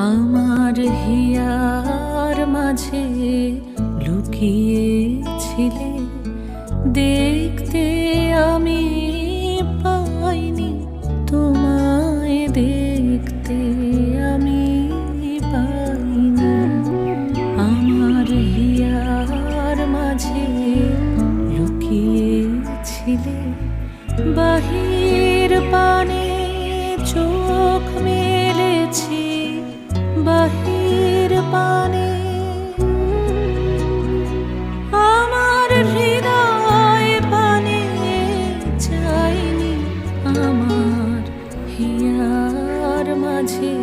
আমার হিয়ার মাঝে লুকিয়েছিলে, দেখতে আমি পাইনি, তোমায় দেখতে আমি পাইনি। আমার হিয়ার মাঝে লুকিয়েছিলে, বাহির পানে চোখ মেলেছি, বাহির পানে আমার হৃদয় পানে চাইনি। আমার হিয়ার মাঝে